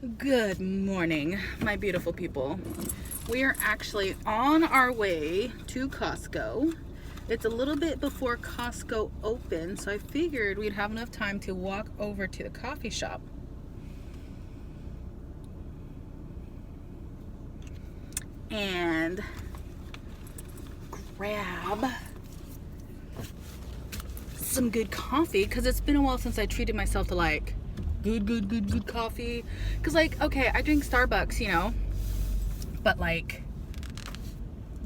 Good morning, my beautiful people. We are actually on our way to Costco. It's a little bit before Costco opens, so I figured we'd have enough time to walk over to the coffee shop and grab some good coffee, because it's been a while since I treated myself to like good coffee. Because okay, I drink Starbucks, but like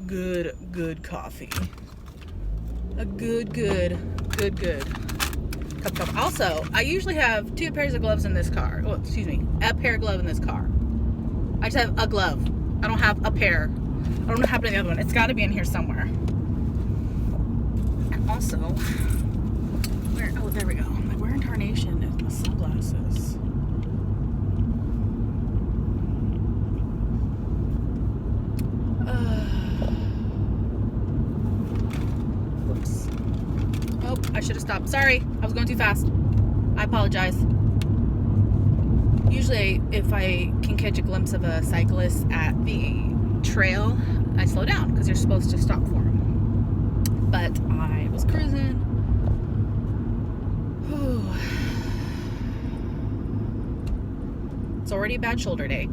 good coffee. A good cup. Also, I usually have 2 pairs of gloves in this car. Oh, excuse me, a pair of gloves in this car. I just have a glove. I don't have a pair. I don't know what happened to the other one. It's got to be in here somewhere. And also, oh, there we go. Where in tarnation is my sunglasses? Whoops. Oh, I should have stopped. Sorry, I was going too fast. I apologize. Usually, if I can catch a glimpse of a cyclist at the trail, I slow down because you're supposed to stop for them. But I was cruising. It's already a bad shoulder day.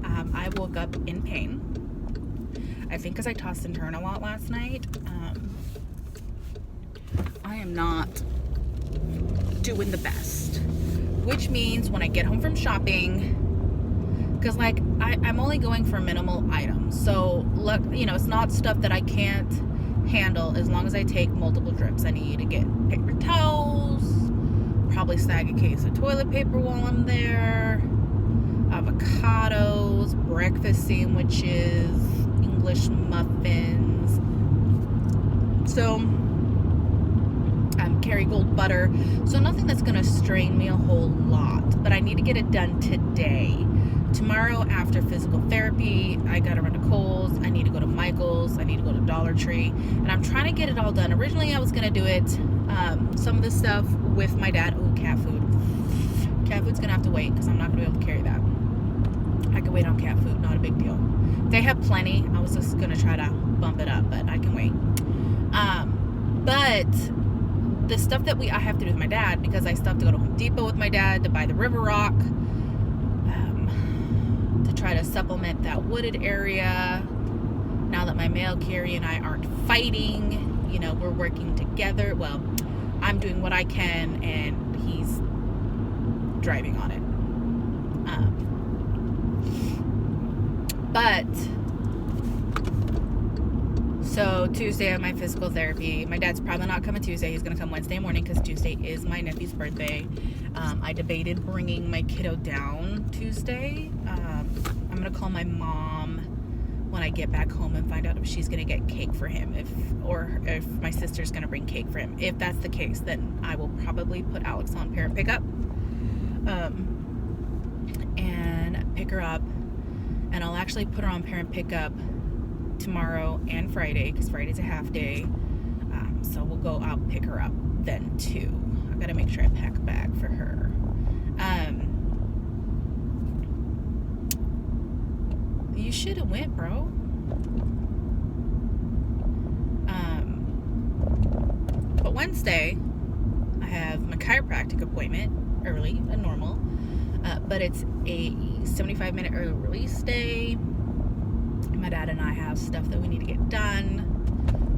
I woke up in pain. I think because I tossed and turned a lot last night. I am not doing the best. Which means when I get home from shopping, because I'm only going for minimal items. So, look, it's not stuff that I can't handle as long as I take multiple trips. I need to get paper towels, probably snag a case of toilet paper while I'm there, avocados, breakfast sandwiches, English muffins. So, Kerrygold butter. So nothing that's going to strain me a whole lot. But I need to get it done today. Tomorrow after physical therapy, I got to run to Kohl's. I need to go to Michael's. I need to go to Dollar Tree. And I'm trying to get it all done. Originally, I was going to do it, some of the stuff with my dad. Ooh, cat food. Cat food's going to have to wait because I'm not going to be able to carry that. I can wait on cat food. Not a big deal. They have plenty. I was just going to try to bump it up, but I can wait. But the stuff that I have to do with my dad, because I still have to go to Home Depot with my dad to buy the River Rock, to try to supplement that wooded area. Now that my mail carrier and I aren't fighting, we're working together. Well, I'm doing what I can and he's driving on it. So Tuesday I have my physical therapy. My dad's probably not coming Tuesday. He's going to come Wednesday morning because Tuesday is my nephew's birthday. I debated bringing my kiddo down Tuesday. I'm going to call my mom when I get back home and find out if she's going to get cake for him, or if my sister's going to bring cake for him. If that's the case, then I will probably put Alex on parent pickup and pick her up. And I'll actually put her on parent pickup tomorrow and Friday, because Friday's a half day. So we'll go out pick her up then too. I gotta make sure I pack a bag for her. You should have went, bro. But Wednesday I have my chiropractic appointment early and normal, but it's a 75-minute early release day. My dad and I have stuff that we need to get done.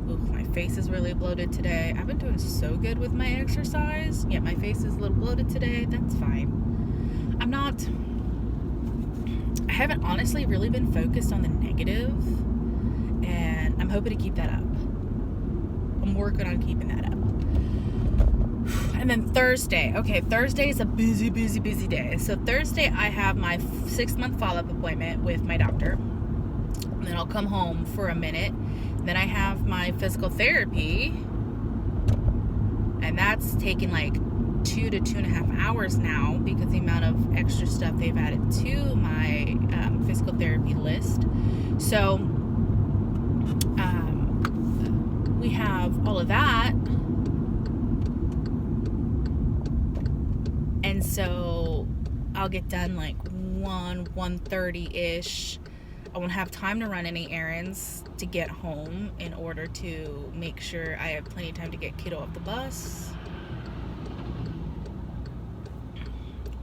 Ooh, my face is really bloated today. I've been doing so good with my exercise, yet my face is a little bloated today. That's fine. I haven't honestly really been focused on the negative, and I'm hoping to keep that up. I'm working on keeping that up. And then Thursday. Okay, Thursday is a busy day. So Thursday I have my 6-month follow-up appointment with my doctor. And then I'll come home for a minute. Then I have my physical therapy. And that's taking like 2 to 2.5 hours now because the amount of extra stuff they've added to my physical therapy list. So we have all of that. And so I'll get done like 1:30-ish. I won't have time to run any errands to get home in order to make sure I have plenty of time to get kiddo off the bus.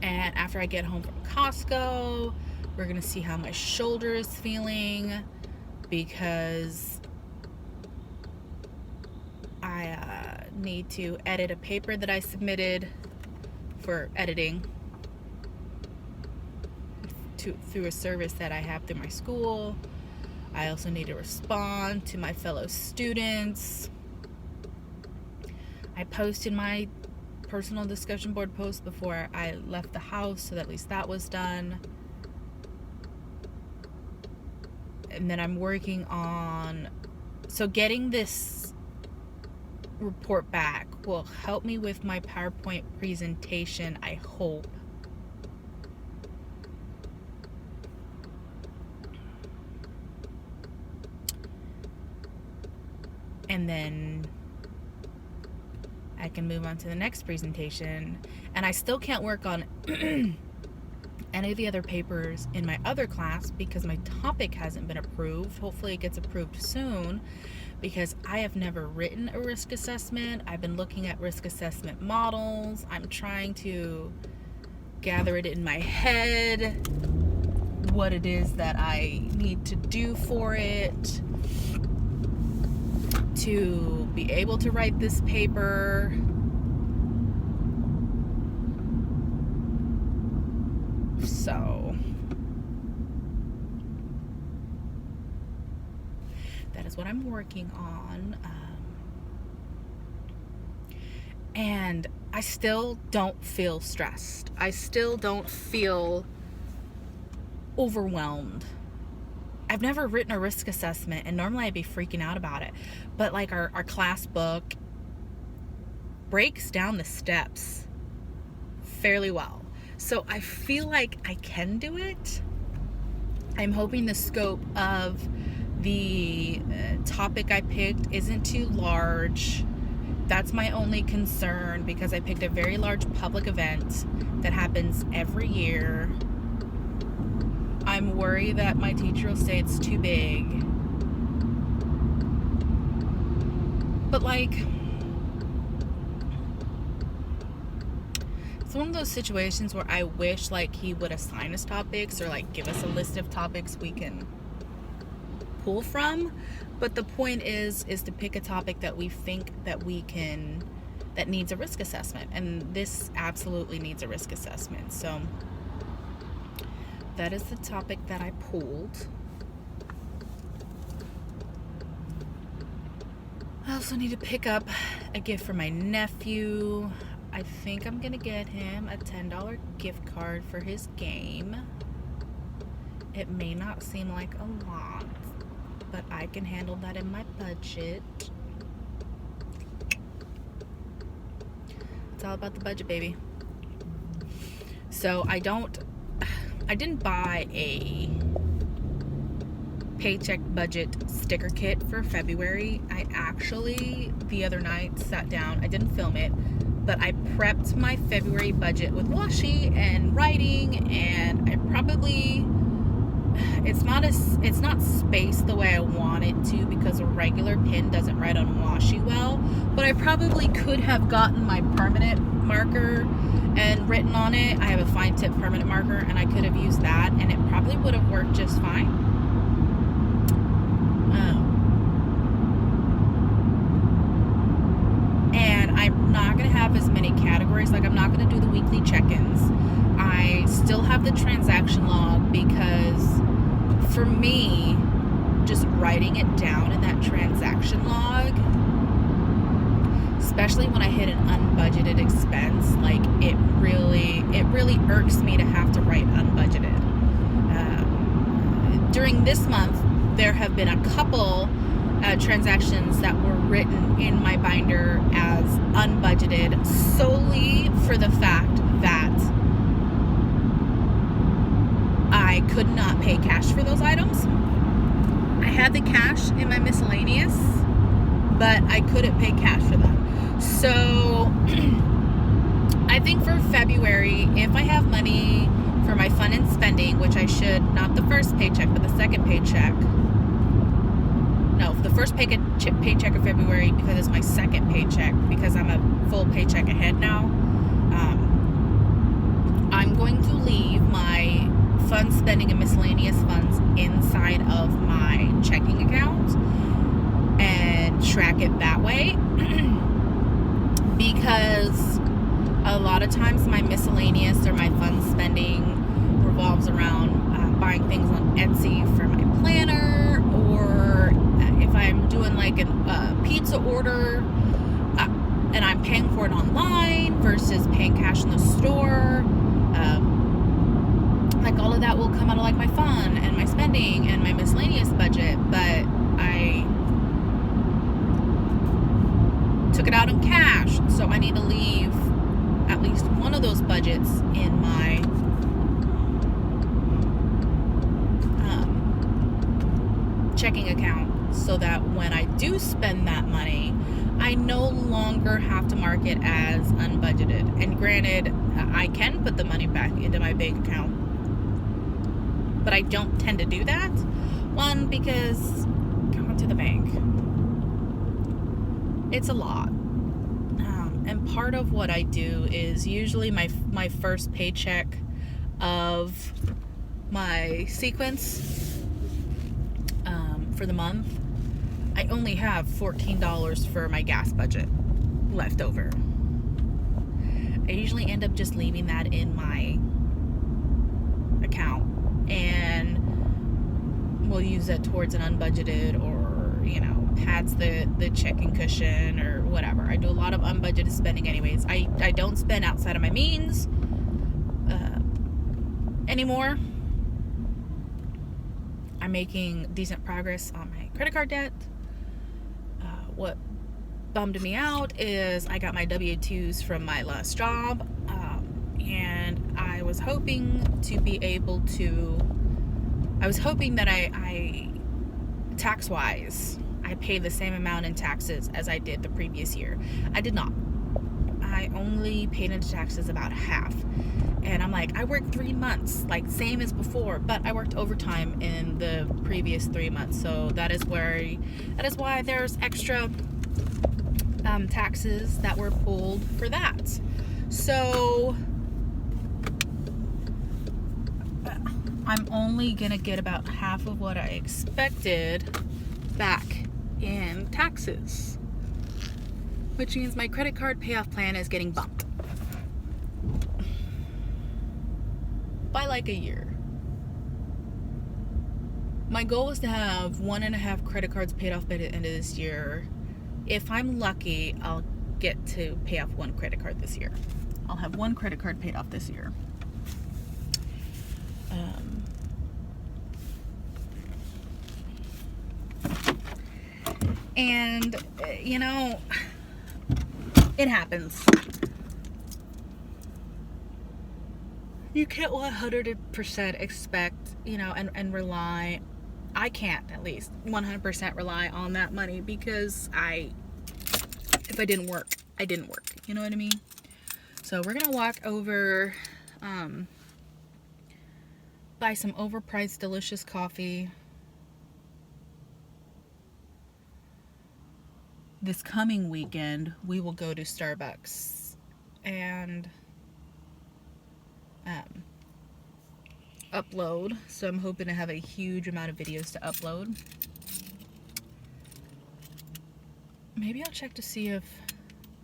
And after I get home from Costco, we're going to see how my shoulder is feeling, because I need to edit a paper that I submitted for editing through a service that I have through my school. I also need to respond to my fellow students. I posted my personal discussion board post before I left the house, so that at least that was done. And then I'm working on, so getting this report back will help me with my PowerPoint presentation, I hope. And then I can move on to the next presentation. And I still can't work on any of the other papers in my other class because my topic hasn't been approved. Hopefully it gets approved soon, because I have never written a risk assessment. I've been looking at risk assessment models. I'm trying to gather it in my head, what it is that I need to do for it to be able to write this paper. So that is what I'm working on. And I still don't feel stressed. I still don't feel overwhelmed. I've never written a risk assessment, and normally I'd be freaking out about it. But like our class book breaks down the steps fairly well. So I feel like I can do it. I'm hoping the scope of the topic I picked isn't too large. That's my only concern, because I picked a very large public event that happens every year. I'm worried that my teacher will say it's too big. But like, it's one of those situations where I wish like he would assign us topics, or like give us a list of topics we can pull from. But the point is to pick a topic that we think that we can, that needs a risk assessment. And this absolutely needs a risk assessment. So that is the topic that I pulled. I also need to pick up a gift for my nephew. I think I'm gonna get him a $10 gift card for his game. It may not seem like a lot, but I can handle that in my budget. It's all about the budget, baby. So I didn't buy a paycheck budget sticker kit for February. I actually, the other night, sat down, I didn't film it, but I prepped my February budget with washi and writing, and I probably, it's not spaced the way I want it to, because a regular pen doesn't write on washi well, but I probably could have gotten my permanent marker and written on it. I have a fine tip permanent marker, and I could have used that, and it probably would have worked just fine. And I'm not going to have as many categories. Like, I'm not going to do the weekly check-ins. I still have the transaction log, because for me, just writing it down in that transaction log, especially when I hit an unbudgeted expense, like it really irks me to have to write unbudgeted. During this month, there have been a couple transactions that were written in my binder as unbudgeted, solely for the fact that I could not pay cash for those items. I had the cash in my miscellaneous, but I couldn't pay cash for them. So I think for February, if I have money for my fun and spending, which I should, not the first paycheck, but the second paycheck. No, the first paycheck of February, because it's my second paycheck, because I'm a full paycheck ahead now. I'm going to leave my fun spending and miscellaneous funds inside of my checking account and track it that way. Because a lot of times my miscellaneous or my fun spending revolves around buying things on Etsy for my planner, or if I'm doing like a pizza order and I'm paying for it online versus paying cash in the store. Like all of that will come out of like my fun and my spending and my miscellaneous budget, but I took it out in cash, so I need to leave at least one of those budgets in my checking account, so that when I do spend that money, I no longer have to mark it as unbudgeted. And granted, I can put the money back into my bank account, but I don't tend to do that. One, because going to the bank, it's a lot. And part of what I do is usually my first paycheck of my sequence for the month, I only have $14 for my gas budget left over. I usually end up just leaving that in my account, and we'll use it towards an unbudgeted, or pads the checking cushion or whatever. I do a lot of unbudgeted spending anyways. I don't spend outside of my means anymore. I'm making decent progress on my credit card debt. What bummed me out is I got my W-2s from my last job, and I was hoping that I tax-wise, I paid the same amount in taxes as I did the previous year. I did not. I only paid into taxes about half. And I'm like, I worked 3 months, like same as before, but I worked overtime in the previous 3 months. So that is why there's extra taxes that were pulled for that. So I'm only gonna get about half of what I expected back in taxes, which means my credit card payoff plan is getting bumped by like a year. My goal is to have 1.5 credit cards paid off by the end of this year. If I'm lucky, I'll get to pay off 1 credit card this year. I'll have 1 credit card paid off this year. And it happens. You can't 100% expect, and rely. I can't, at least 100% rely on that money, because if I didn't work, I didn't work. You know what I mean? So we're gonna walk over, buy some overpriced delicious coffee. This coming weekend, we will go to Starbucks and upload. So I'm hoping to have a huge amount of videos to upload. Maybe I'll check to see if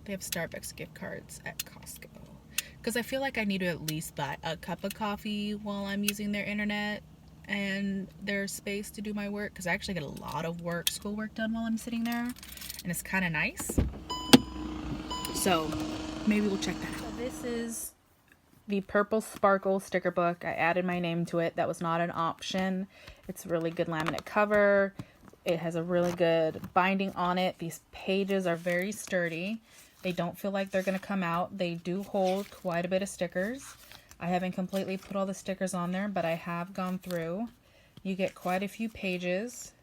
they have Starbucks gift cards at Costco, because I feel like I need to at least buy a cup of coffee while I'm using their internet and their space to do my work, because I actually get a lot of schoolwork done while I'm sitting there, and it's kind of nice. So maybe we'll check that out. So this is the Purple Sparkle sticker book. I added my name to it. That was not an option. It's a really good laminate cover. It has a really good binding on it. These pages are very sturdy. They don't feel like they're going to come out. They do hold quite a bit of stickers. I haven't completely put all the stickers on there, but I have gone through. You get quite a few pages.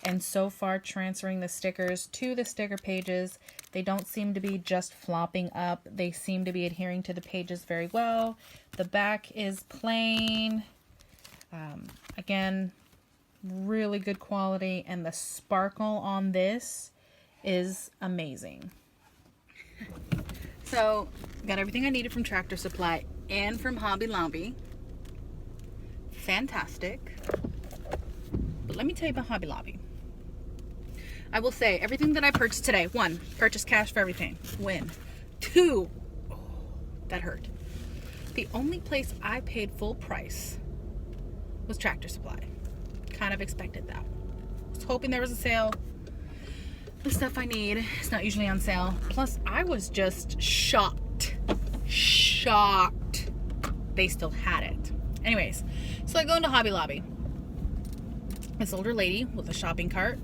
And so far, transferring the stickers to the sticker pages, they don't seem to be just flopping up. They seem to be adhering to the pages very well. The back is plain. Again, really good quality. And the sparkle on this is amazing. So, got everything I needed from Tractor Supply and from Hobby Lobby. Fantastic. But let me tell you about Hobby Lobby. I will say, everything that I purchased today, 1, purchase cash for everything. Win. 2, oh, that hurt. The only place I paid full price was Tractor Supply. Kind of expected that. Was hoping there was a sale. The stuff I need is not usually on sale. Plus, I was just shocked. Shocked. They still had it. Anyways, so I go into Hobby Lobby. This older lady with a shopping cart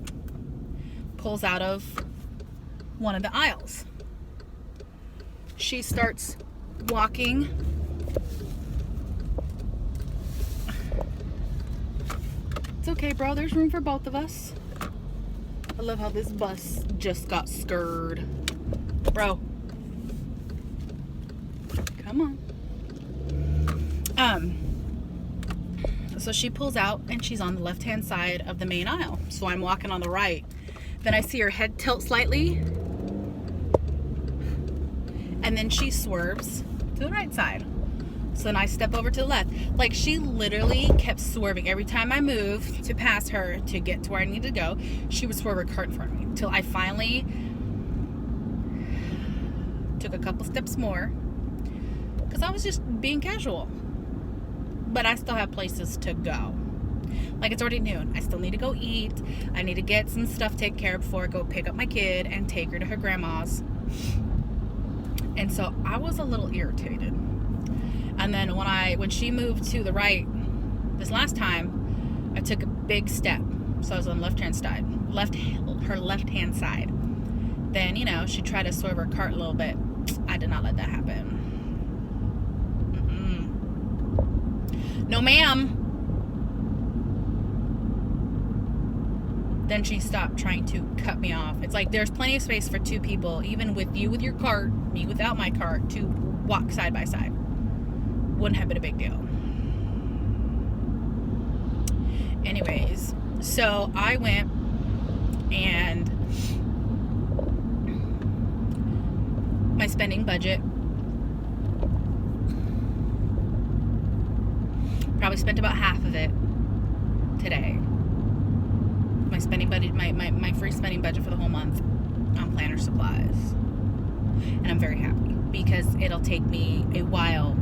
pulls out of one of the aisles. She starts walking. It's okay, bro. There's room for both of us. I love how this bus just got scurred. Bro. Come on. So she pulls out and she's on the left-hand side of the main aisle. So I'm walking on the right. Then I see her head tilt slightly. And then she swerves to the right side. So then I step over to the left. Like, she literally kept swerving. Every time I moved to pass her to get to where I needed to go, she would swerve her cart in front of me. Until I finally took a couple steps more. Because I was just being casual. But I still have places to go. Like, it's already noon. I still need to go eat. I need to get some stuff taken care of before I go pick up my kid and take her to her grandma's. And so I was a little irritated. And then when she moved to the right this last time, I took a big step. So I was on the left-hand side. Her left-hand side. Then, she tried to swerve her cart a little bit. I did not let that happen. No, ma'am. Then she stopped trying to cut me off. It's like there's plenty of space for 2 people, even with you with your cart, me without my cart, to walk side by side. Wouldn't have been a big deal. Anyways, so I went and my spending budget, probably spent about half of it today. My spending budget, my free spending budget for the whole month on planner supplies. And I'm very happy because it'll take me a while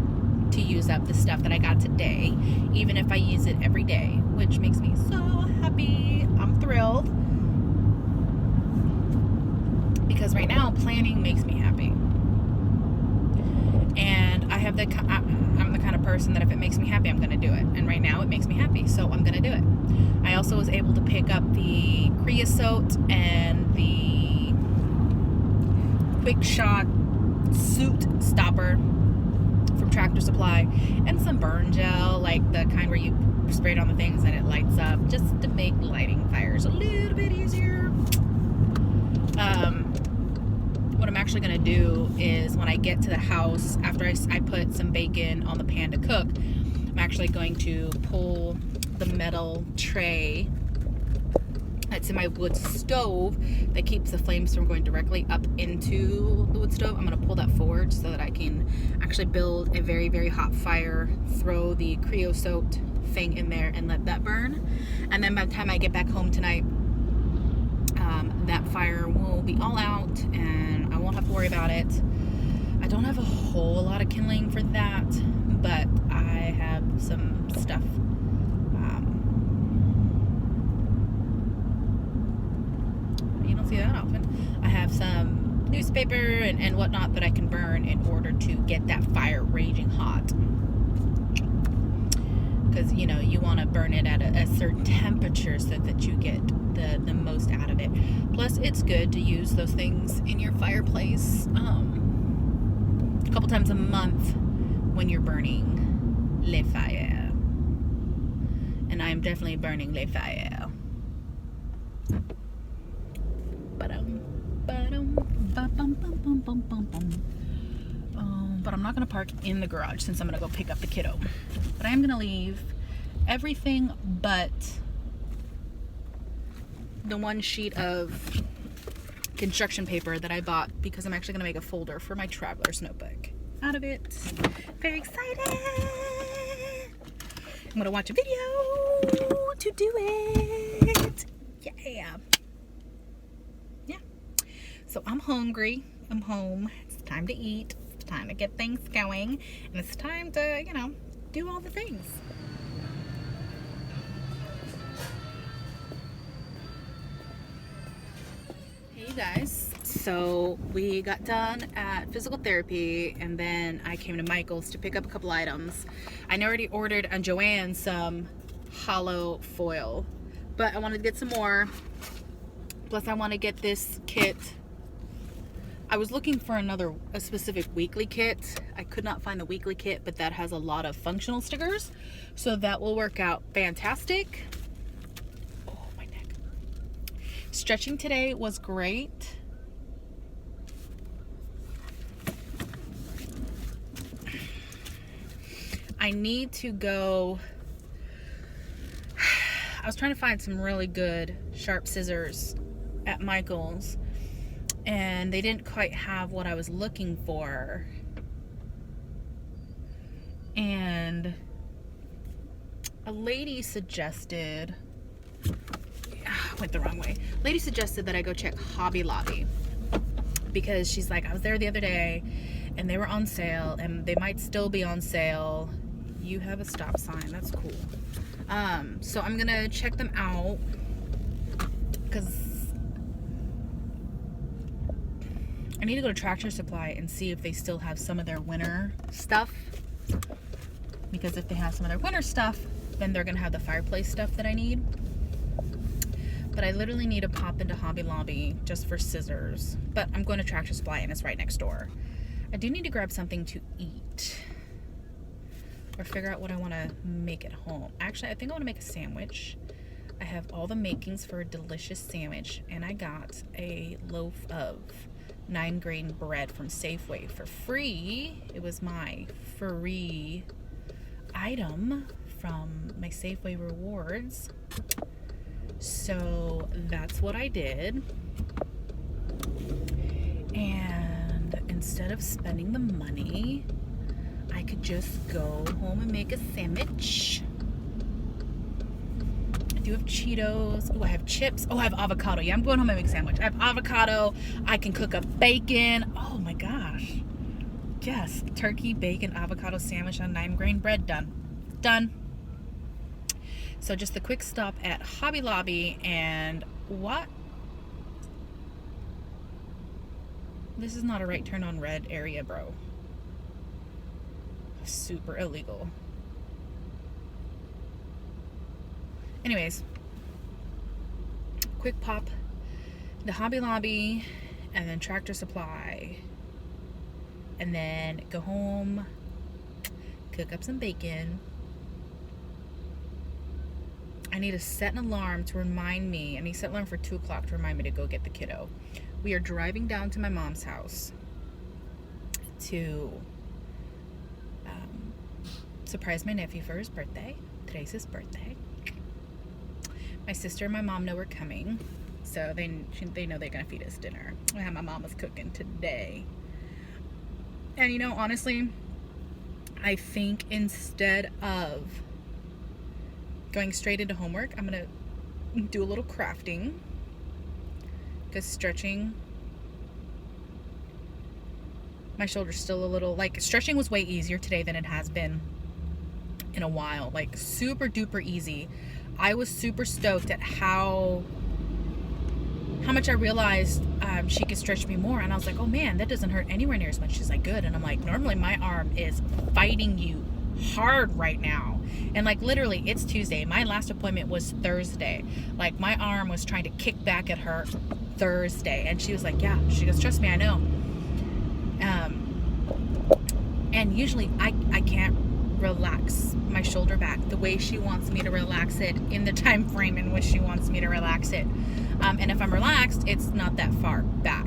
to use up the stuff that I got today, even if I use it every day, which makes me so happy. I'm thrilled because right now planning makes me happy. And I'm the kind of person that if it makes me happy, I'm going to do it. And right now it makes me happy, so I'm going to do it. I also was able to pick up the creosote and the Quick Shot soot stopper from Tractor Supply, and some burn gel, like the kind where you spray it on the things and it lights up, just to make lighting fires a little bit easier. What I'm actually going to do is when I get to the house, after I put some bacon on the pan to cook, I'm actually going to pull the metal tray that's in my wood stove that keeps the flames from going directly up into the wood stove. I'm going to pull that forward so that I can actually build a very, very hot fire, throw the creosote thing in there and let that burn. And then by the time I get back home tonight, that fire will be all out and I won't have to worry about it. I don't have a whole lot of kindling for that, but I have some stuff. You don't see that often. I have some newspaper and whatnot that I can burn in order to get that fire raging hot. Because, you want to burn it at a certain temperature so that you get the most out of it. Plus, it's good to use those things in your fireplace a couple times a month when you're burning le fire. And I'm definitely burning le fire. But I'm not going to park in the garage since I'm going to go pick up the kiddo. But I am going to leave everything but the one sheet of construction paper that I bought because I'm actually going to make a folder for my traveler's notebook out of it. Very excited! I'm going to watch a video to do it. Yeah. Yeah. So I'm hungry. I'm home. It's time to eat. It's time to get things going. And it's time to, do all the things. Hey you guys. So we got done at physical therapy and then I came to Michael's to pick up a couple items. I already ordered on Joann some hollow foil, but I wanted to get some more. Plus I want to get this kit. I was looking for a specific weekly kit. I could not find the weekly kit, but that has a lot of functional stickers. So that will work out fantastic. Oh, my neck. Stretching today was great. I need to go. I was trying to find some really good sharp scissors at Michael's, and they didn't quite have what I was looking for. And a lady suggested, went the wrong way. Lady suggested that I go check Hobby Lobby because she's like, I was there the other day and they were on sale and they might still be on sale. You have a stop sign. That's cool. So I'm gonna check them out because I need to go to Tractor Supply and see if they still have some of their winter stuff. Because if they have some of their winter stuff, then they're gonna have the fireplace stuff that I need. But I literally need to pop into Hobby Lobby just for scissors. But I'm going to Tractor Supply and it's right next door. I do need to grab something to eat. Or figure out what I want to make at home. Actually, I think I want to make a sandwich. I have all the makings for a delicious sandwich. And I got a loaf of 9-grain bread from Safeway for free. It was my free item from my Safeway rewards. So that's what I did. And instead of spending the money, I could just go home and make a sandwich. I do have Cheetos. Oh, I have chips. Oh, I have avocado. Yeah, I'm going home and make a sandwich. I have avocado. I can cook up bacon. Oh my gosh. Yes, turkey, bacon, avocado sandwich on 9-grain bread. Done. So just a quick stop at Hobby Lobby and what? This is not a right turn on red area, bro. Super illegal. Anyways, quick pop the Hobby Lobby and then Tractor Supply and then go home, cook up some bacon. I need to set an alarm to remind me. I need to set an alarm for 2 o'clock to remind me to go get the kiddo. We are driving down to my mom's house to surprise my nephew for his birthday. Today's his birthday. My sister and my mom know we're coming, so they know they're gonna feed us dinner. My mom was cooking today. And honestly, I think instead of going straight into homework, I'm gonna do a little crafting because stretching, my shoulder's still a little, stretching was way easier today than it has been in a while. Super duper easy. I was super stoked at how much I realized she could stretch me more, and I was like, oh man, that doesn't hurt anywhere near as much. She's like, good. And I'm like, normally my arm is fighting you hard right now, and literally it's Tuesday. My last appointment was Thursday. My arm was trying to kick back at her Thursday, and she was like, yeah. She goes, trust me, I know. And usually I can't relax my shoulder back the way she wants me to relax it in the time frame in which she wants me to relax it. And if I'm relaxed, it's not that far back.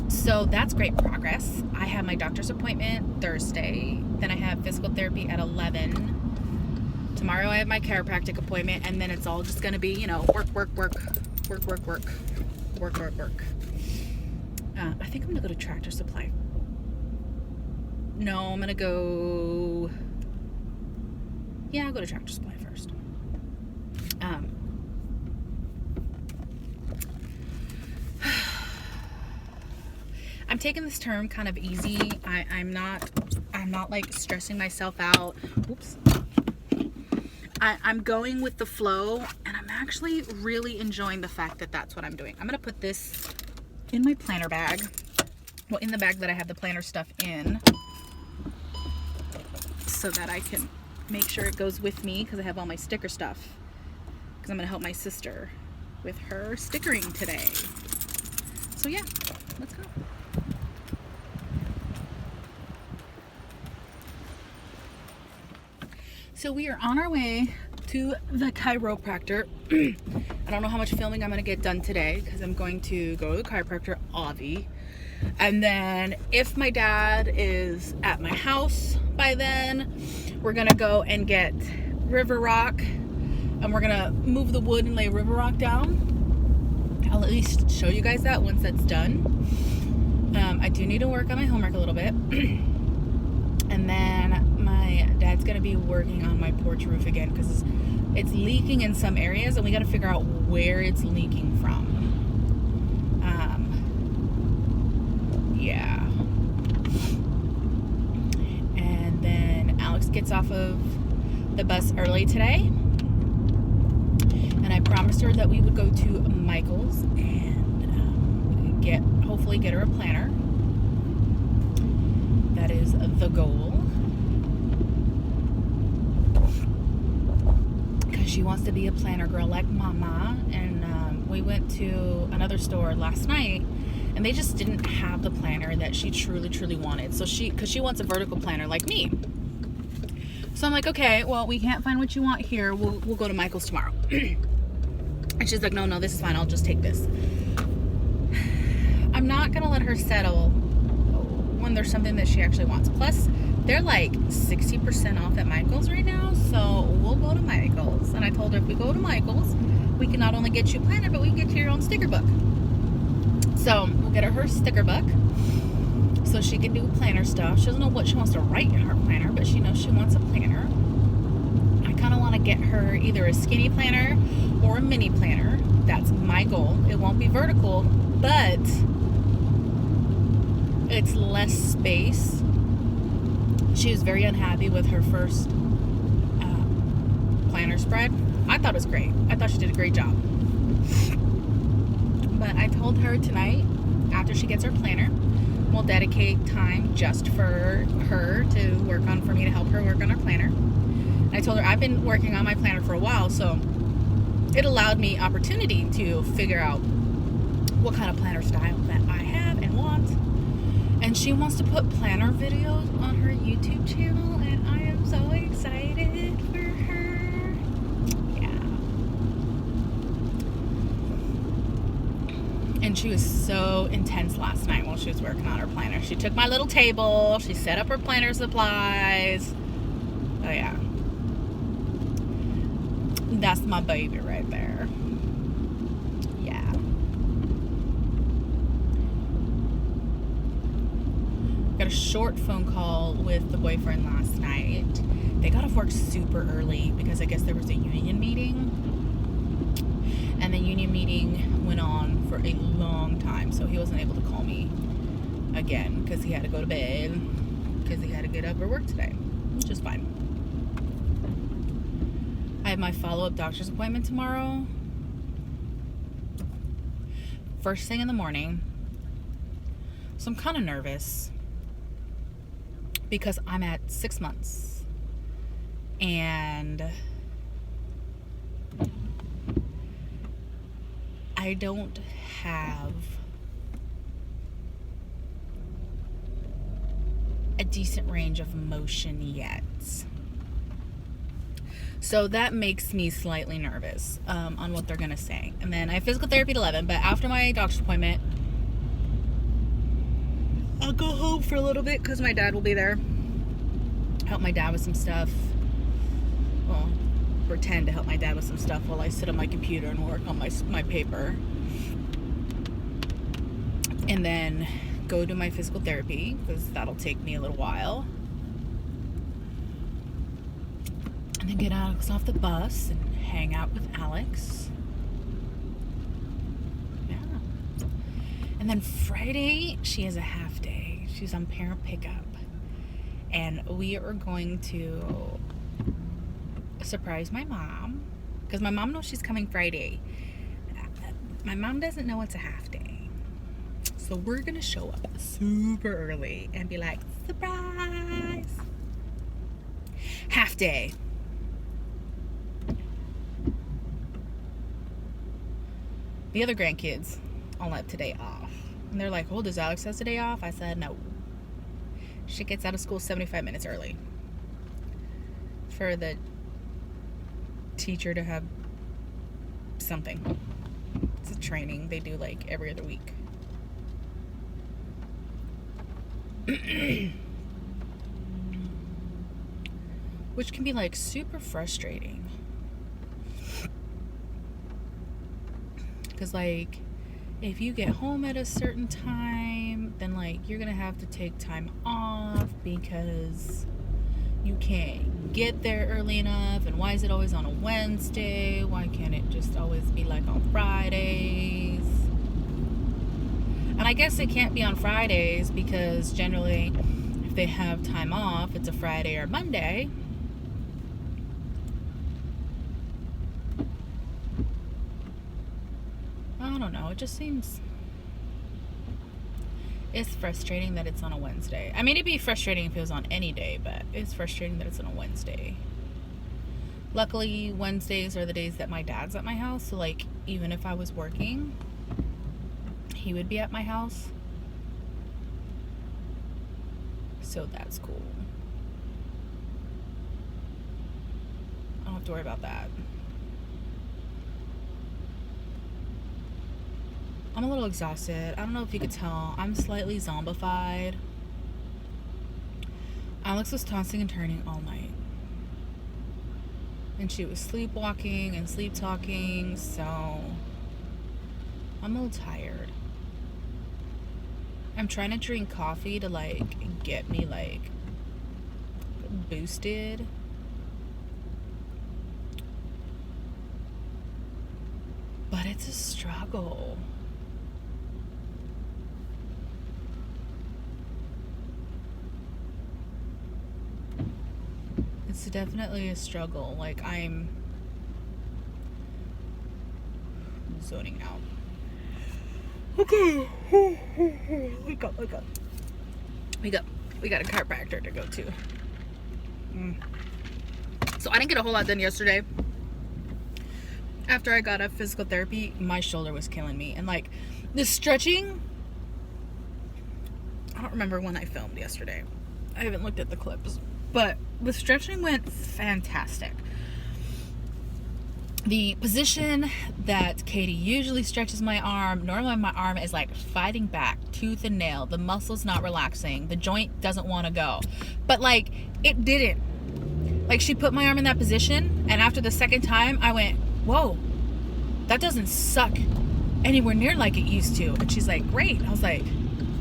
So that's great progress. I have my doctor's appointment Thursday. Then I have physical therapy at 11. Tomorrow I have my chiropractic appointment, and then it's all just going to be, you know, work. I think I'm going to go to Tractor Supply. No, I'm going to go... Yeah, I'll go to Tractor Supply first. I'm taking this term kind of easy. I'm not like stressing myself out. Oops. I'm going with the flow, and I'm actually really enjoying the fact that that's what I'm doing. I'm going to put this in my planner bag. Well, in the bag that I have the planner stuff in, so that I can make sure it goes with me, because I have all my sticker stuff. Because I'm going to help my sister with her stickering today. So yeah, let's go. So we are on our way to the chiropractor. I don't know how much filming I'm going to get done today, because I'm going to go to the chiropractor, Avi. And then if my dad is at my house by then, we're going to go and get river rock. And we're going to move the wood and lay river rock down. I'll at least show you guys that once that's done. I do need to work on my homework a little bit. And then my dad's going to be working on my porch roof again, because it's leaking in some areas, and we got to figure out where it's leaking from. Yeah. And then Alex gets off of the bus early today. And I promised her that we would go to Michael's and hopefully get her a planner. That is the goal. Because she wants to be a planner girl like Mama. And we went to another store last night, and they just didn't have the planner that she truly wanted. So because she wants a vertical planner like me. So I'm like, okay, well, we can't find what you want here. We'll go to Michael's tomorrow. And she's like, no, this is fine. I'll just take this. I'm not going to let her settle when there's something that she actually wants. Plus, they're like 60% off at Michael's right now, so we'll go to Michael's. And I told her, if we go to Michael's, we can not only get you a planner, but we can get you your own sticker book. So we'll get her sticker book so she can do planner stuff. She doesn't know what she wants to write in her planner, but she knows she wants a planner. I kind of want to get her either a skinny planner or a mini planner. That's my goal. It won't be vertical, but it's less space. She was very unhappy with her first planner spread. I thought it was great. I thought she did a great job. But I told her tonight, after she gets her planner, we'll dedicate time just for her to work on, for me to help her work on her planner. And I told her I've been working on my planner for a while, so it allowed me opportunity to figure out what kind of planner style that I have and want. And she wants to put planner videos on her YouTube channel, and I am so excited for her. Yeah. And she was so intense last night while she was working on her planner. She took my little table, she set up her planner supplies. Oh yeah. That's my baby right there. Yeah. Got a short phone call with the boyfriend last night. They got off work super early because I guess there was a union meeting. And the union meeting went on for a long time, so he wasn't able to call me again because he had to go to bed because he had to get up for work today, which is fine. I have my follow-up doctor's appointment tomorrow. First thing in the morning. So I'm kind of nervous because I'm at 6 months. And I don't have a decent range of motion yet. So that makes me slightly nervous on what they're going to say. And then I have physical therapy at 11, but after my doctor's appointment, I'll go home for a little bit because my dad will be there. Help my dad with some stuff. Well, pretend to help my dad with some stuff while I sit on my computer and work on my paper. And then go to my physical therapy because that'll take me a little while. And then get Alex off the bus and hang out with Alex. Yeah. And then Friday, she has a half day. She's on parent pickup. And we are going to surprise my mom. Because my mom knows she's coming Friday. My mom doesn't know it's a half day. So we're going to show up super early and be like, surprise! Half day. The other grandkids all have today off. And they're like, oh, does Alex have today off? I said, no. She gets out of school 75 minutes early. For the teacher to have something. It's a training they do like every other week. Which can be like super frustrating. Because like if you get home at a certain time, then like you're gonna have to take time off because you can't get there early enough. And why is it always on a Wednesday? Why can't it just always be like on Fridays? And I guess it can't be on Fridays because generally if they have time off, it's a Friday or Monday. I don't know. It just seems... It's frustrating that it's on a Wednesday. I mean, it'd be frustrating if it was on any day, but it's frustrating that it's on a Wednesday. Luckily, Wednesdays are the days that my dad's at my house. So, like, even if I was working, he would be at my house. So that's cool. I don't have to worry about that. I'm a little exhausted. I don't know if you could tell. I'm slightly zombified. Alex was tossing and turning all night. And she was sleepwalking and sleep talking, so I'm a little tired. I'm trying to drink coffee to like get me like boosted. But it's a struggle. It's definitely a struggle. Like, I'm zoning out. Okay. Wake up. We got a chiropractor to go to. So I didn't get a whole lot done yesterday. After I got up physical therapy, my shoulder was killing me. And like, the stretching, I don't remember when I filmed yesterday. I haven't looked at the clips. But the stretching went fantastic. The position that Katie usually stretches my arm, normally my arm is like fighting back, tooth and nail. The muscle's not relaxing. The joint doesn't want to go. But like, it didn't. Like, she put my arm in that position, and after the second time, I went, whoa, that doesn't suck anywhere near like it used to. And she's like, great. I was like,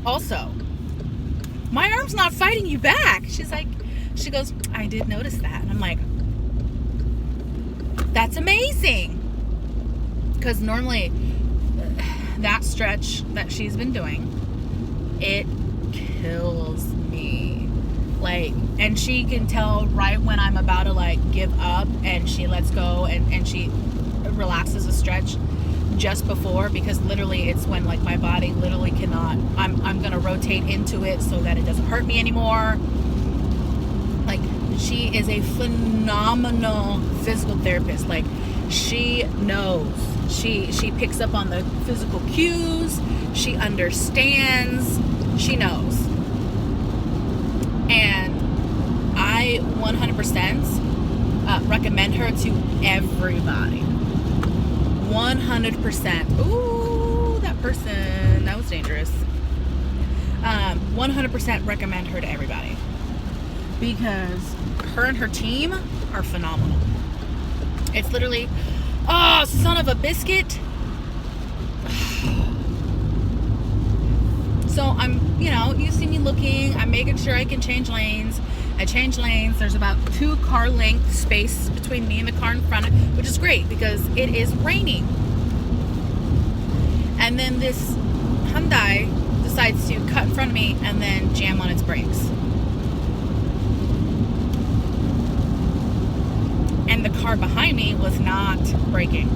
also, my arm's not fighting you back. She goes, I did notice that. And I'm like, that's amazing. Because normally that stretch that she's been doing, it kills me. Like, and she can tell right when I'm about to like give up, and she lets go and she relaxes a stretch just before, because literally it's when like my body literally cannot, I'm gonna rotate into it so that it doesn't hurt me anymore. Like, she is a phenomenal physical therapist. Like, she knows. She picks up on the physical cues. She understands. She knows. And I 100% recommend her to everybody. 100%. Ooh, that person, that was dangerous. 100% recommend her to everybody, because her and her team are phenomenal. It's literally, oh, son of a biscuit. So I'm, you see me looking, I'm making sure I can change lanes. I change lanes. There's about 2 car length space between me and the car in front, which is great because it is raining. And then this Hyundai decides to cut in front of me and then jam on its brakes. And the car behind me was not braking.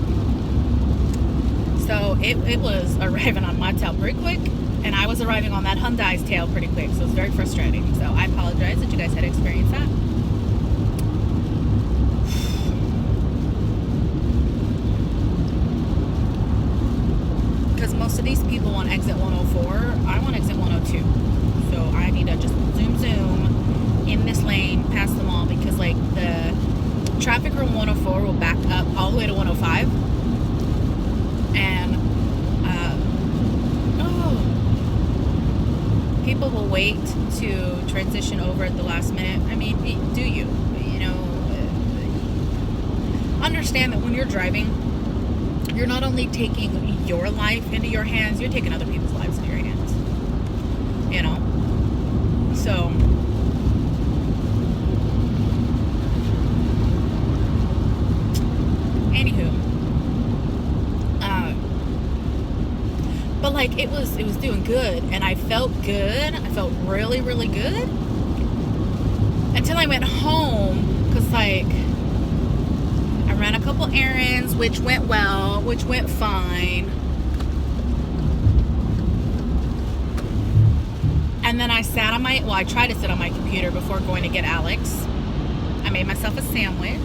So it was arriving on my tail pretty quick, and I was arriving on that Hyundai's tail pretty quick, so it was very frustrating. So I apologize that you guys had to experience that. Because most of these people on exit 104, I want exit 102. So I need to just zoom in this lane, past them all, because like the traffic from 104 will back up all the way to 105. And people will wait to transition over at the last minute. I mean, do you? Understand that when you're driving, you're not only taking your life into your hands, you're taking other people's lives into your hands. So anywho, but like it was doing good, and I felt good. I felt really, really good until I went home, because like I ran a couple errands, which went well, which went fine. And then I sat on I tried to sit on my computer before going to get Alex. I made myself a sandwich.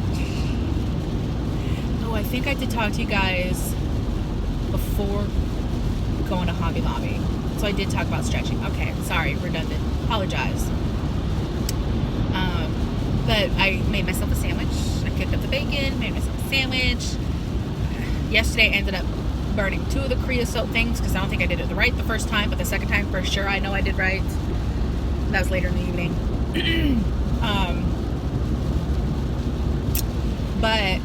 Oh, I think I did talk to you guys before going to Hobby Lobby. So I did talk about stretching. Okay, sorry, redundant. Apologize. But I made myself a sandwich. I picked up the bacon, made myself a sandwich. Yesterday I ended up burning 2 of the creosote things because I don't think I did it right the first time, but the second time for sure I know I did right. That was later in the evening. But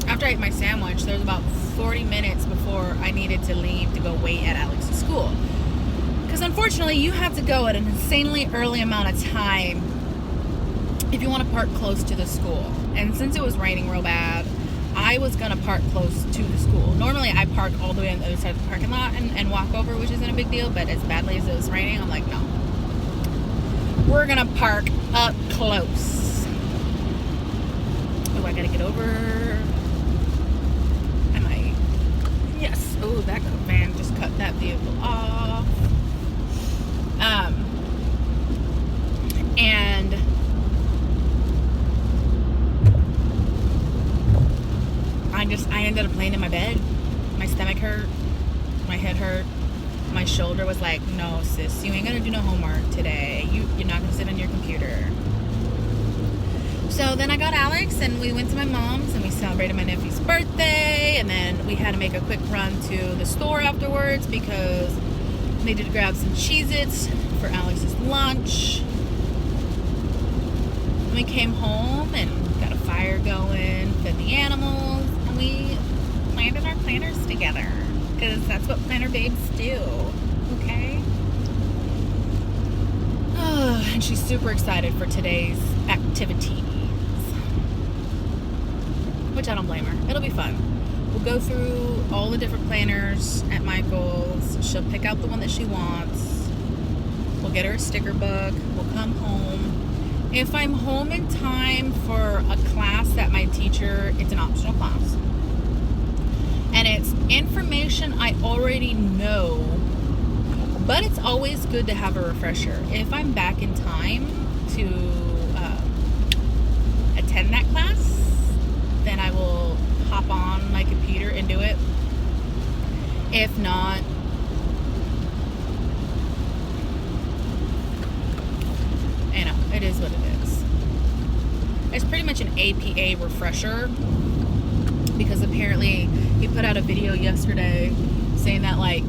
after I ate my sandwich, there was about 40 minutes before I needed to leave to go wait at Alex's school. Because unfortunately, you have to go at an insanely early amount of time if you want to park close to the school. And since it was raining real bad, I was going to park close to the school. Normally, I park all the way on the other side of the parking lot and walk over, which isn't a big deal. But as badly as it was raining, I'm like, no. We're going to park up close. Oh, I got to get over. Yes. Oh, that van just cut that vehicle off. And I ended up laying in my bed. My stomach hurt. My head hurt. My shoulder was like, no, sis, you ain't gonna do no homework today. You're not gonna sit on your computer. So then I got Alex, and we went to my mom's, and we celebrated my nephew's birthday, and then we had to make a quick run to the store afterwards because we needed to grab some Cheez-Its for Alex's lunch. And we came home and got a fire going, fed the animals, and we planted our planters together because that's what planter babes do, okay? And she's super excited for today's activity. Which I don't blame her. It'll be fun. We'll go through all the different planners at Michael's. She'll pick out the one that she wants. We'll get her a sticker book. We'll come home. If I'm home in time for a class that my teacher, it's an optional class. And it's information I already know, but it's always good to have a refresher. If I'm back in time to attend that class, then I will If not, you know, it is what it is. It's pretty much an APA refresher, because apparently he put out a video yesterday saying that, like,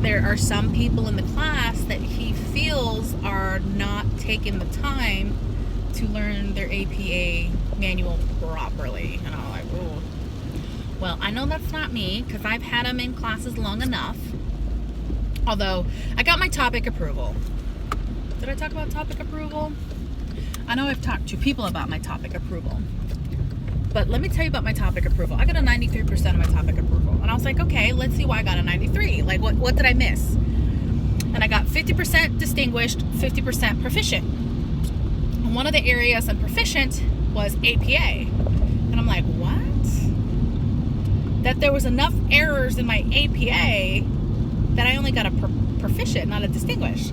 there are some people in the class that he feels are not taking the time to learn their APA manual properly. And I'm like, oh, well, I know that's not me, because I've had them in classes long enough. Although, I got my topic approval. Did I talk about topic approval? I know I've talked to people about my topic approval. But let me tell you about my topic approval. I got a 93% of my topic approval. And I was like, okay, let's see why I got a 93. Like, what did I miss? And I got 50% distinguished, 50% proficient. And one of the areas I'm proficient was APA. And I'm like, what? That there was enough errors in my APA that I only got a proficient, not a distinguished.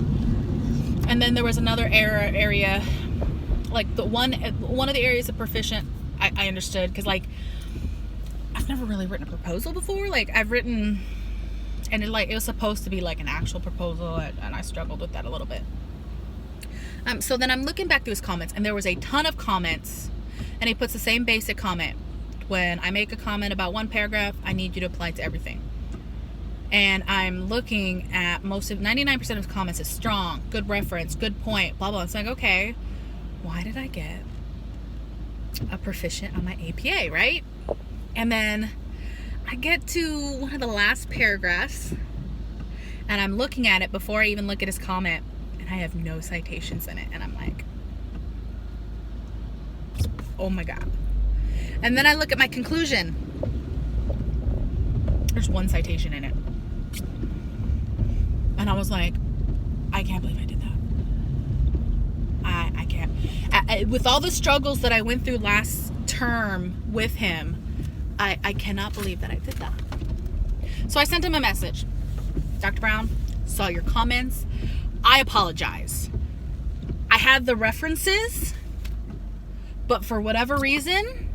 And then there was another area, like the one of the areas of proficient, I understood, because, like, I've never really written a proposal before. Like, I've written, and it was supposed to be like an actual proposal, and I struggled with that a little bit. So then I'm looking back through his comments, and there was a ton of comments, and he puts the same basic comment. When I make a comment about one paragraph, I need you to apply to everything. And I'm looking at 99% of his comments is strong, good reference, good point, blah, blah. It's like, okay, why did I get a proficient on my APA, right? And then I get to one of the last paragraphs, and I'm looking at it before I even look at his comment, and I have no citations in it. And I'm like, oh my God. And then I look at my conclusion. There's one citation in it. And I was like, I can't believe I did that. I can't. With all the struggles that I went through last term with him, I cannot believe that I did that. So I sent him a message. Dr. Brown, saw your comments. I apologize. I had the references, but for whatever reason,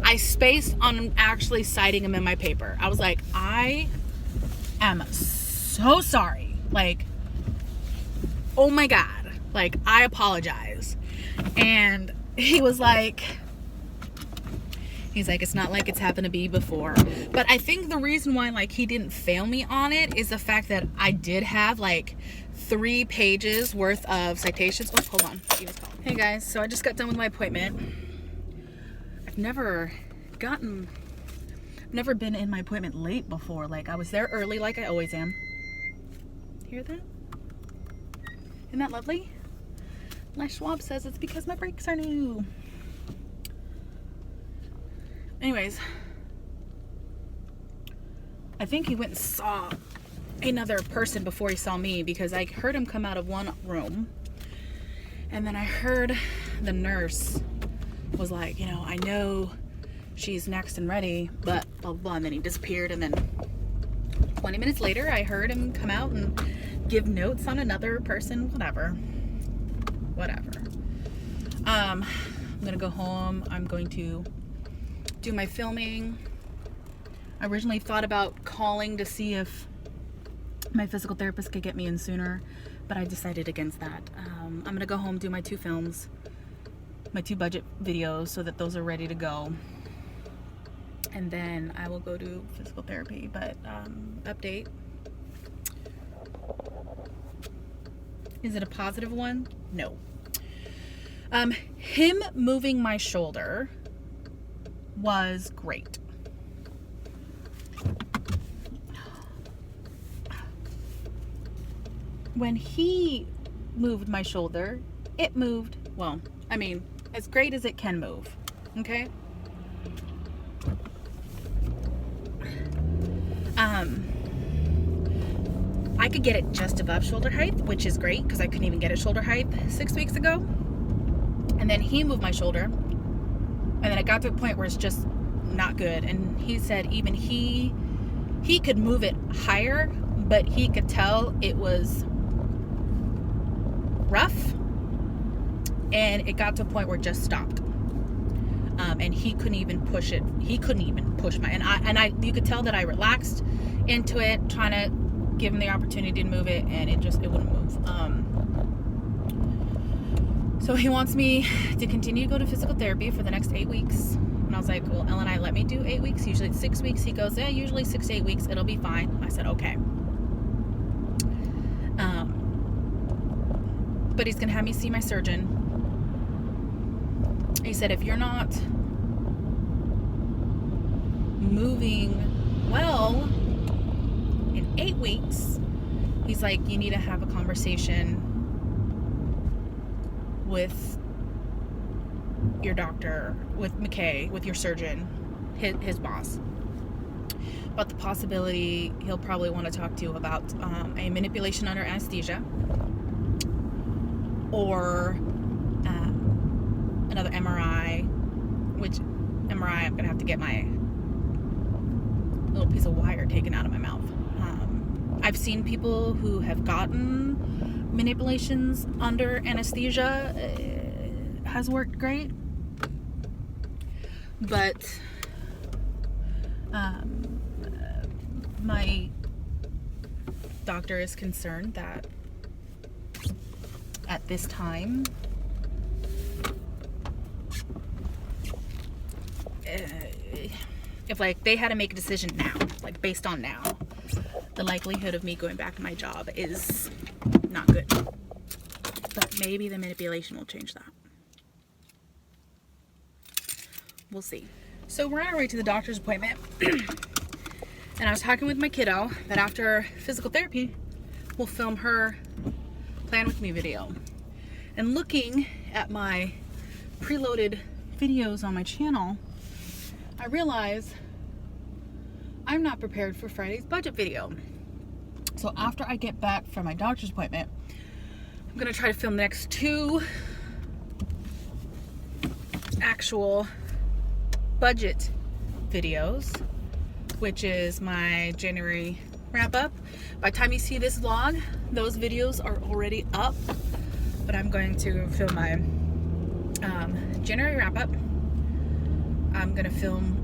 I spaced on actually citing them in my paper. I was like, I am so sorry. Like, oh my God. Like, I apologize. And he was like, it's not like it's happened to me before. But I think the reason why, like, he didn't fail me on it is the fact that I did have, like, 3 pages worth of citations. Oh, hold on. Hey guys, so I just got done with my appointment. I've never been in my appointment late before. Like, I was there early like I always am. Hear that? Isn't that lovely? Les Schwab says it's because my brakes are new. Anyways, I think he went and saw another person before he saw me, because I heard him come out of one room, and then I heard the nurse was like, I know she's next and ready, but blah, blah, blah, and then he disappeared. And then 20 minutes later, I heard him come out and give notes on another person, whatever. I'm gonna go home. I'm going to do my filming. I originally thought about calling to see if my physical therapist could get me in sooner, but I decided against that. I'm gonna go home, do my 2 films, my 2 budget videos, so that those are ready to go. And then I will go do physical therapy. But update. Is it a positive one? No. Him moving my shoulder was great. When he moved my shoulder, it moved, well, I mean, as great as it can move. Okay? I could get it just above shoulder height, which is great, because I couldn't even get it shoulder height 6 weeks ago. And then he moved my shoulder, and then it got to a point where it's just not good. And he said even he could move it higher, but he could tell it was rough, and it got to a point where it just stopped. and he couldn't even push it. He couldn't even push my, and I you could tell that I relaxed into it, trying to give him the opportunity to move it, and it wouldn't move. So he wants me to continue to go to physical therapy for the next 8 weeks. And I was like, well, Ellen, let me do 8 weeks. Usually it's 6 weeks. He goes, yeah, usually 6 to 8 weeks. It'll be fine. I said, okay. But he's going to have me see my surgeon. He said, if you're not moving well in 8 weeks, he's like, you need to have a conversation with your doctor, with McKay, with your surgeon, his boss, about the possibility he'll probably want to talk to you about a manipulation under anesthesia, or another MRI, which MRI I'm gonna have to get my little piece of wire taken out of my mouth. I've seen people who have gotten manipulations under anesthesia. Has worked great, but my doctor is concerned that at this time if like they had to make a decision now, like based on now, the likelihood of me going back to my job is not good. But maybe the manipulation will change that. We'll see. So we're on our way to the doctor's appointment. And I was talking with my kiddo that after physical therapy, we'll film her plan with me video. And looking at my preloaded videos on my channel, I realize I'm not prepared for Friday's budget video. So after I get back from my doctor's appointment, I'm gonna try to film the next 2 actual budget videos, which is my January wrap up. By the time you see this vlog, those videos are already up, but I'm going to film my January wrap up. I'm gonna film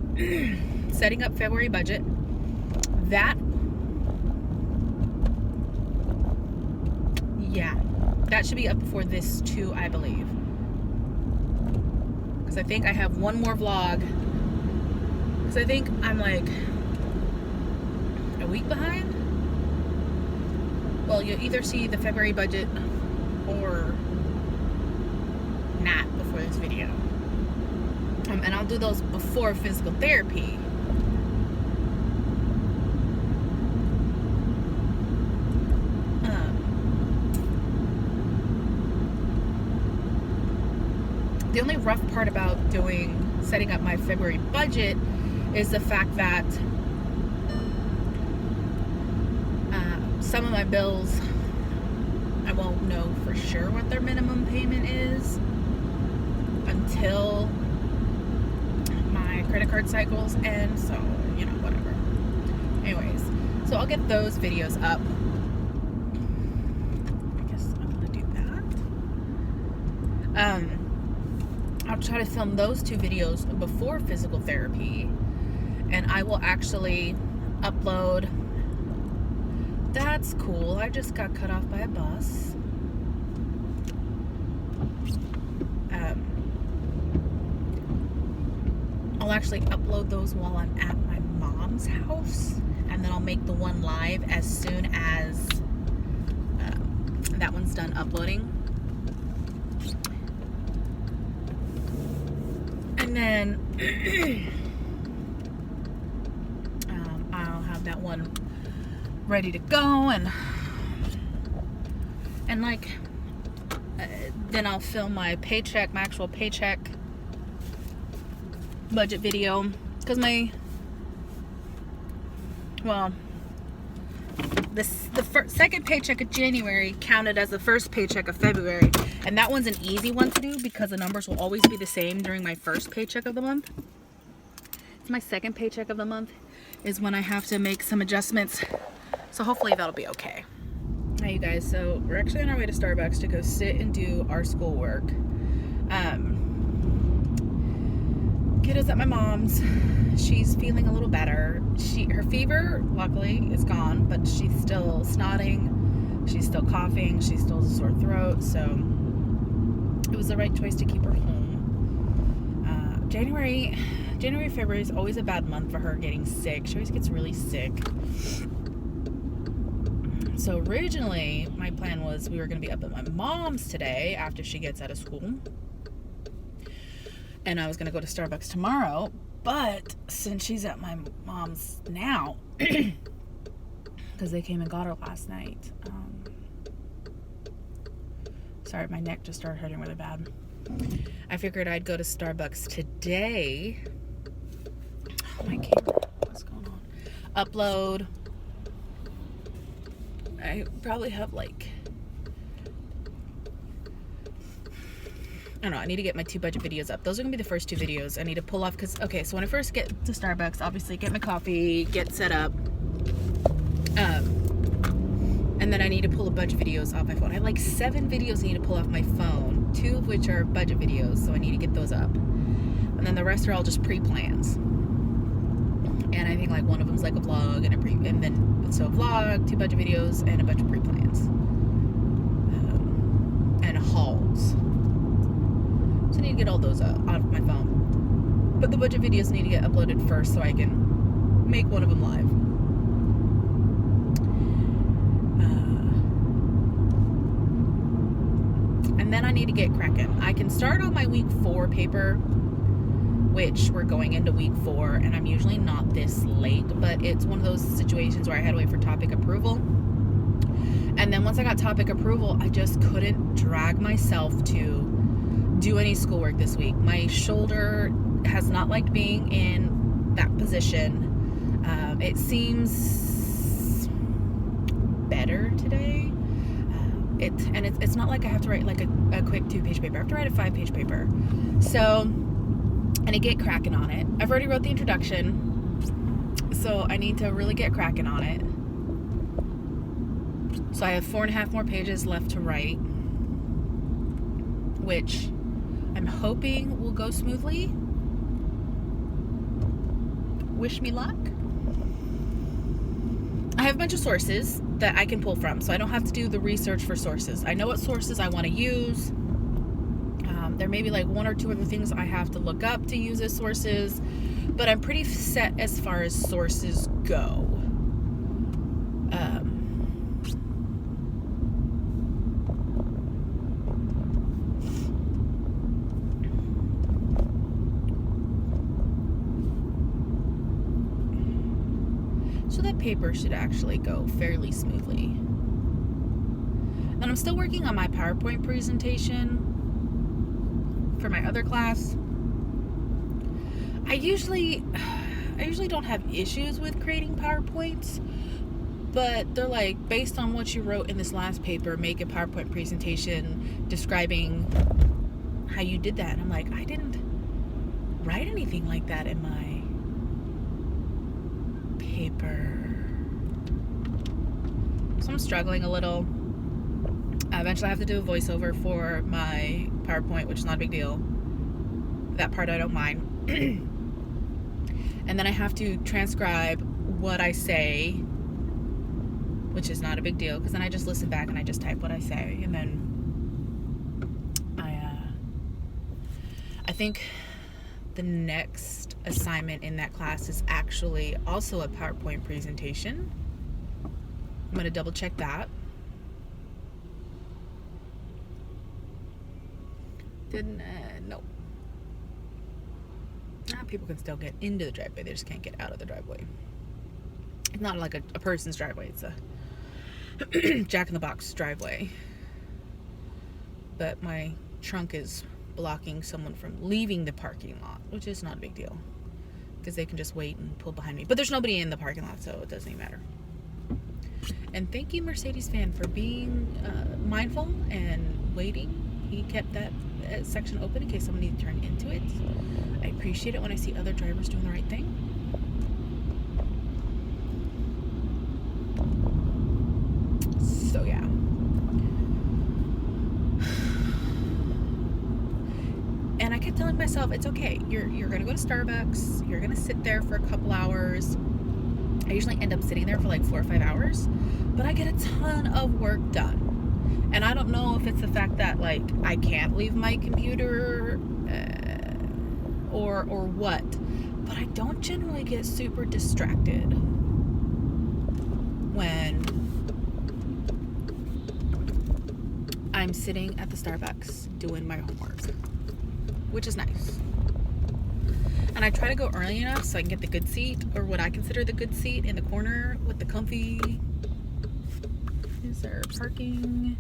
setting up February budget. That should be up before this too, I believe. Because I think I have one more vlog. Because I think I'm like a week behind. Well, you'll either see the February budget or not before this video. And I'll do those before physical therapy. The only rough part about setting up my February budget is the fact that some of my bills, I won't know for sure what their minimum payment is until my credit card cycles end, so, you know, whatever. Anyways, so I'll get those videos up. I guess I'm gonna do that. I'll try to film those 2 videos before physical therapy, and I will actually upload. That's cool. I just got cut off by a bus. I'll actually upload those while I'm at my mom's house, and then I'll make the one live as soon as that one's done uploading. And then I'll have that one ready to go, and like then I'll film my actual paycheck budget video, because the second paycheck of January counted as the first paycheck of February, and that one's an easy one to do because the numbers will always be the same during my first paycheck of the month. It's my second paycheck of the month is when I have to make some adjustments, so hopefully that'll be okay. Hi you guys, so we're actually on our way to Starbucks to go sit and do our schoolwork. kiddo's at my mom's. She's feeling a little better. Her fever, luckily, is gone, but she's still snotting. She's still coughing. She still has a sore throat. So it was the right choice to keep her home. January, February is always a bad month for her getting sick. She always gets really sick. So originally, my plan was we were going to be up at my mom's today after she gets out of school. And I was going to go to Starbucks tomorrow. But since she's at my mom's now, because they came and got her last night. Sorry, my neck just started hurting really bad. I figured I'd go to Starbucks today. Oh, my camera. What's going on? Upload. I probably have like, I don't know, I need to get my 2 budget videos up. Those are going to be the first 2 videos I need to pull off because, okay, so when I first get to Starbucks, obviously get my coffee, get set up, and then I need to pull a bunch of videos off my phone. I have like 7 videos I need to pull off my phone, 2 of which are budget videos, so I need to get those up. And then the rest are all just pre-plans. And I think like one of them's like a vlog and a so a vlog, 2 budget videos, and a bunch of pre-plans. And hauls. So I need to get all those out of my phone. But the budget videos need to get uploaded first so I can make one of them live. And then I need to get cracking. I can start on my week 4 paper, which we're going into week 4, and I'm usually not this late, but it's one of those situations where I had to wait for topic approval. And then once I got topic approval, I just couldn't drag myself to do any schoolwork this week. My shoulder has not liked being in that position. It seems better today. It's not like I have to write like a quick 2-page paper. I have to write a 5-page paper. So I need to get cracking on it. I've already wrote the introduction, so I need to really get cracking on it. So I have 4.5 more pages left to write, which I'm hoping will go smoothly. Wish me luck. I have a bunch of sources that I can pull from, so I don't have to do the research for sources. I know what sources I want to use. There may be like 1 or 2 other things I have to look up to use as sources, but I'm pretty set as far as sources go. So that paper should actually go fairly smoothly. And I'm still working on my PowerPoint presentation for my other class. I usually don't have issues with creating PowerPoints, but they're like, based on what you wrote in this last paper, make a PowerPoint presentation describing how you did that. And I'm like, I didn't write anything like that in my paper. So I'm struggling a little. Eventually I have to do a voiceover for my PowerPoint, which is not a big deal. That part I don't mind. And then I have to transcribe what I say, which is not a big deal, because then I just listen back and I just type what I say. And then I think the next assignment in that class is actually also a PowerPoint presentation. I'm going to double check that. No. People can still get into the driveway. They just can't get out of the driveway. It's not like a person's driveway. It's a Jack-in-the-Box driveway. But my trunk is blocking someone from leaving the parking lot, which is not a big deal, because they can just wait and pull behind me. But there's nobody in the parking lot, so it doesn't even matter. And thank you, Mercedes fan, for being mindful and waiting. He kept that section open in case someone needed to turn into it. I appreciate it when I see other drivers doing the right thing. So yeah. And I kept telling myself, it's okay. You're going to go to Starbucks. You're going to sit there for a couple hours. I usually end up sitting there for like 4 or 5 hours, but I get a ton of work done. And I don't know if it's the fact that like I can't leave my computer or what, but I don't generally get super distracted when I'm sitting at the Starbucks doing my homework, which is nice. And I try to go early enough so I can get the good seat, or what I consider the good seat, in the corner with the comfy. Is there parking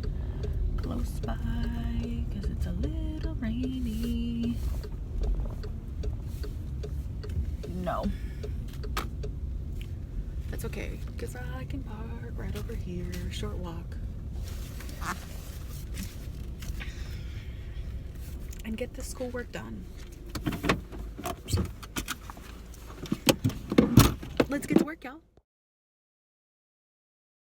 close by? Because it's a little rainy. No. That's okay, because I can park right over here. Short walk. And get the schoolwork done. Let's get to work, y'all.